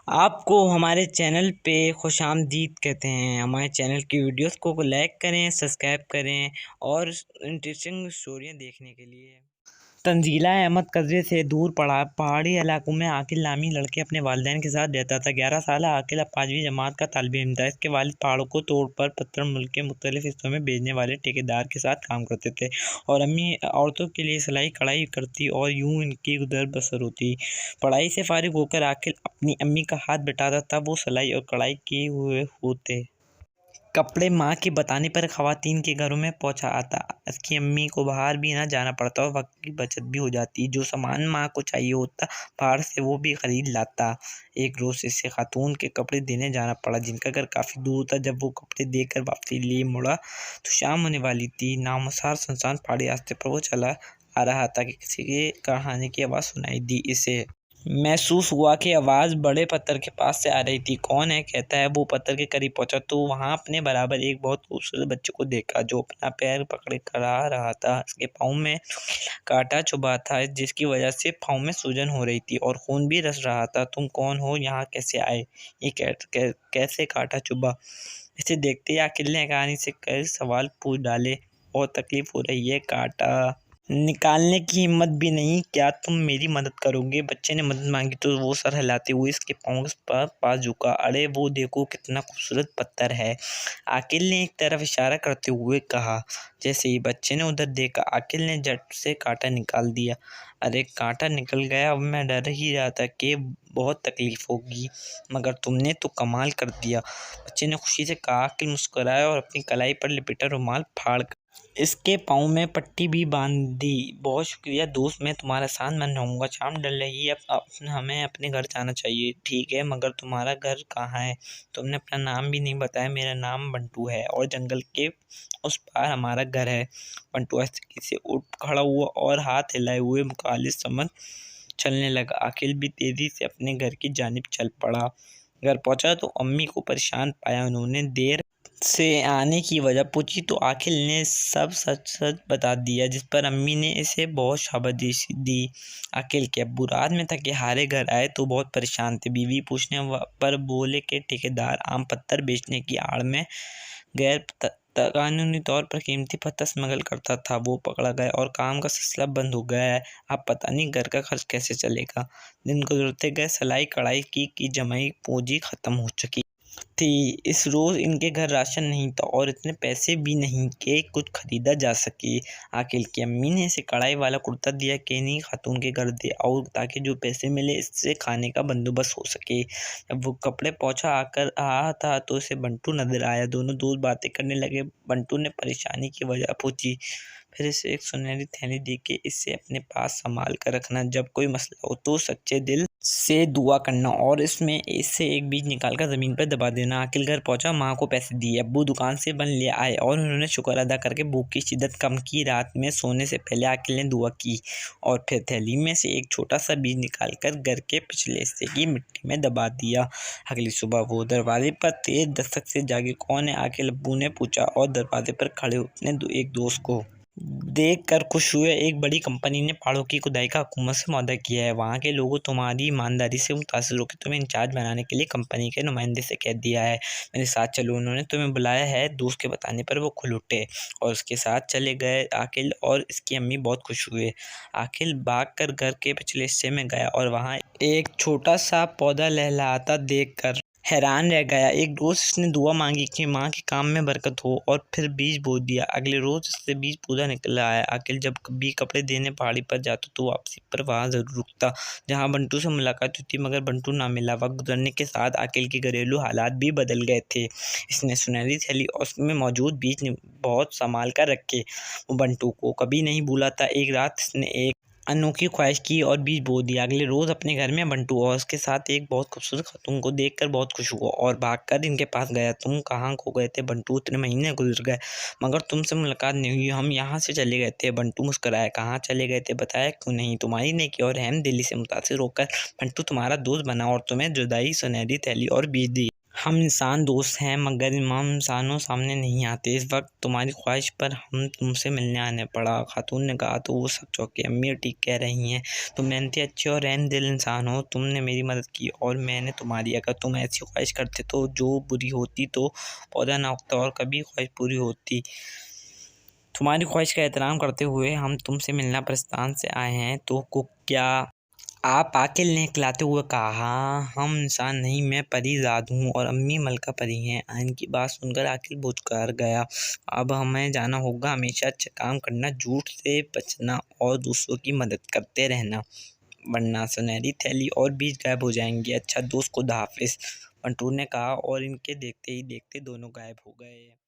आपको हमारे चैनल पे खुशामदीद कहते हैं। हमारे चैनल की वीडियोस को लाइक करें, सब्सक्राइब करें और इंटरेस्टिंग स्टोरियाँ देखने के लिए। तंजीला अहमद कस्बे से दूर पहाड़ी इलाकों में आकिल नामी लड़के अपने वालिदैन के साथ रहता था। 11 साल आकिल अब 5वीं जमात का तालिब इल्म था। इसके वालिद पहाड़ों को तोड़ पर पत्थर मुल्क के मुख्तलिफ हिस्सों में भेजने वाले ठेकेदार के साथ काम करते थे और अम्मी औरतों के लिए सिलाई कढ़ाई करती और यूं इनकी गुजर बसर होती। पढ़ाई से फारिग होकर आकिल अपनी अम्मी का हाथ बटाता था। वो सिलाई और कढ़ाई किए हुए होते कपड़े माँ के बताने पर ख़वातीन के घरों में पहुँचा आता। इसकी अम्मी को बाहर भी ना जाना पड़ता और वक्त की बचत भी हो जाती। जो सामान माँ को चाहिए होता बाहर से वो भी ख़रीद लाता। एक रोज़ इसे खातून के कपड़े देने जाना पड़ा जिनका घर काफ़ी दूर था। जब वो कपड़े देकर वापसी लिए मुड़ा तो शाम होने वाली थी। नामसार सुनसान पहाड़ी रास्ते पर वो चला आ रहा था कि किसी के कहानी की आवाज़ सुनाई दी। इसे महसूस हुआ कि आवाज़ बड़े पत्थर के पास से आ रही थी। कौन है, कहता है। वो पत्थर के करीब पहुंचा तो वहां अपने बराबर एक बहुत खूबसूरत बच्चे को देखा जो अपना पैर पकड़े खड़ा रहा था। इसके पाँव में कांटा चुभा था जिसकी वजह से पाँव में सूजन हो रही थी और खून भी रस रहा था। तुम कौन हो, यहाँ कैसे आए, ये कैसे कांटा चुभा? इसे देखते ही आकिल ने कहानी से कई सवाल पूछ डाले। और तकलीफ हो रही है, कांटा निकालने की हिम्मत भी नहीं, क्या तुम मेरी मदद करोगे? बच्चे ने मदद मांगी तो वो सर हिलाते हुए इसके पाँव पर पास झुका। अरे वो देखो कितना खूबसूरत पत्थर है, आकिल ने एक तरफ इशारा करते हुए कहा। जैसे ही बच्चे ने उधर देखा आकिल ने झट से कांटा निकाल दिया। अरे कांटा निकल गया। अब मैं डर ही रहा था कि बहुत तकलीफ होगी, मगर तुमने तो कमाल कर दिया, बच्चे ने खुशी से कहा। आकिल मुस्कुराया और अपनी कलाई पर लिपटा रुमाल फाड़ इसके पाँव में पट्टी भी बांध दी। बहुत शुक्रिया दोस्त, मैं तुम्हारा साथ बन रहूँगा। शाम ढल रही है, अब हमें अपने घर जाना चाहिए। ठीक है, मगर तुम्हारा घर कहाँ है? तुमने अपना नाम भी नहीं बताया। मेरा नाम बंटू है और जंगल के उस पार हमारा घर है। बंटू आस्ते से उठ खड़ा हुआ और हाथ हिलाए हुए मुखालिफ समझ चलने लगा। आकिल भी तेजी से अपने घर की जानिब चल पड़ा। घर पहुंचा तो अम्मी को परेशान पाया। उन्होंने देर से आने की वजह पूछी तो आकिल ने सब सच सच बता दिया, जिस पर अम्मी ने इसे बहुत शाबाशी दी। आकिल के अब्बू रात में थके हारे घर आए तो बहुत परेशान थे। बीवी पूछने पर बोले कि ठेकेदार आम पत्थर बेचने की आड़ में गैर कानूनी तौर पर कीमती पत्थर स्मगल करता था। वो पकड़ा गया और काम का सिलसिला बंद हो गया है। अब पता नहीं घर का खर्च कैसे चलेगा। दिन गुजरते गए, सिलाई कढ़ाई की जमाई पूंजी खत्म हो चुकी थी। इस रोज़ इनके घर राशन नहीं था और इतने पैसे भी नहीं कि कुछ खरीदा जा सके। आकिल की अम्मी ने इसे कढ़ाई वाला कुर्ता दिया कि नहीं खातून के घर दे और ताकि जो पैसे मिले इससे खाने का बंदोबस्त हो सके। जब वो कपड़े पहुंचा आकर रहा था तो इसे बंटू नजर आया। दोनों दोस्त बातें करने लगे। बंटू ने परेशानी की वजह पूछी, फिर इसे एक सुनहरी थैली दी कि इसे अपने पास संभाल कर रखना। जब कोई मसला हो तो सच्चे दिल से दुआ करना और इसमें इससे एक बीज निकालकर ज़मीन पर दबा देना। आकिल घर पहुंचा, माँ को पैसे दिए, अब्बू दुकान से बन ले आए और उन्होंने शुक्र अदा करके भूख की शिद्दत कम की। रात में सोने से पहले आकिल ने दुआ की और फिर थैली में से एक छोटा सा बीज निकालकर घर के पिछले हिस्से की मिट्टी में दबा दिया। अगली सुबह वो दरवाजे पर तेज दस्तक से जागे। कौन है? आकिल अब्बू ने पूछा और दरवाजे पर खड़े अपने एक दोस्त को देख कर खुश हुए। एक बड़ी कंपनी ने पहाड़ों की खुदाई का हुकूमत से मुआहदा किया है। वहाँ के लोगों तुम्हारी ईमानदारी से मुतासिर होकर तुम्हें इंचार्ज बनाने के लिए कंपनी के नुमाइंदे से कह दिया है। मेरे साथ चलो, उन्होंने तुम्हें बुलाया है। दोस्त के बताने पर वो खुल उठे और उसके साथ चले गए। आकिल और इसकी अम्मी बहुत खुश हुए। आकिल भाग कर घर के पिछले हिस्से में गया और वहाँ एक छोटा सा पौधा लहलहाता देख कर हैरान रह गया। एक रोज़ इसने दुआ मांगी कि माँ के काम में बरकत हो और फिर बीज बो दिया। अगले रोज़ इससे बीज पूरा निकल आया। आकिल जब भी कपड़े देने पहाड़ी पर जाता तो वापसी पर वहाँ ज़रूर रुकता जहाँ बंटू से मुलाकात हुई थी, मगर बंटू ना मिला। वक्त गुजरने के साथ आकिल के घरेलू हालात भी बदल गए थे। इसने सुनहरी थैली और उसमें मौजूद बीज बहुत संभाल कर रखे। वो बंटू को कभी नहीं भूला था। एक रात इसने एक अनोखी ख्वाहिश की और बीज बो दिया। अगले रोज़ अपने घर में बंटू और उसके साथ एक बहुत खूबसूरत खातून को देखकर बहुत खुश हुआ और भागकर इनके पास गया। तुम कहाँ खो गए थे बंटू? इतने महीने गुजर गए मगर तुमसे मुलाकात नहीं हुई। हम यहाँ से चले गए थे। बंटू मुस्कुराया। कहाँ चले गए थे, बताया क्यों नहीं? तुम्हारी नेकी और रहम दिली से मुतासिर होकर बंटू तुम्हारा दोस्त बना और तुम्हें जुदाई, सुनहरी थैली और बीज दी। हम इंसान दोस्त हैं मगर हम इंसानों सामने नहीं आते। इस वक्त तुम्हारी ख्वाहिश पर हम तुमसे मिलने आने पड़ा। खातून ने कहा तो वो सब चौंके। अम्मी ठीक कह रही हैं, तुम मेहनती, अच्छे और रहम दिल इंसान हो। तुमने मेरी मदद की और मैंने तुम्हारी। अगर तुम ऐसी ख्वाहिश करते तो जो बुरी होती तो पौधा ना उगता और कभी ख्वाहिश पूरी होती। तुम्हारी ख्वाहिश का एहतराम करते हुए हम तुमसे मिलना पाकिस्तान से आए हैं। तो को क्या आप आकिल ने खिलाते हुए कहा, हम इंसान नहीं, मैं परीज़ाद हूँ और अम्मी मलका परी हैं। इनकी बात सुनकर आकिल बुझ कर गया। अब हमें जाना होगा। हमेशा अच्छा काम करना, झूठ से बचना और दूसरों की मदद करते रहना, वरना सुनहरी थैली और बीज गायब हो जाएंगे। अच्छा दोस्त, खुदा हाफिज, मंटूर ने कहा और इनके देखते ही देखते दोनों गायब हो गए।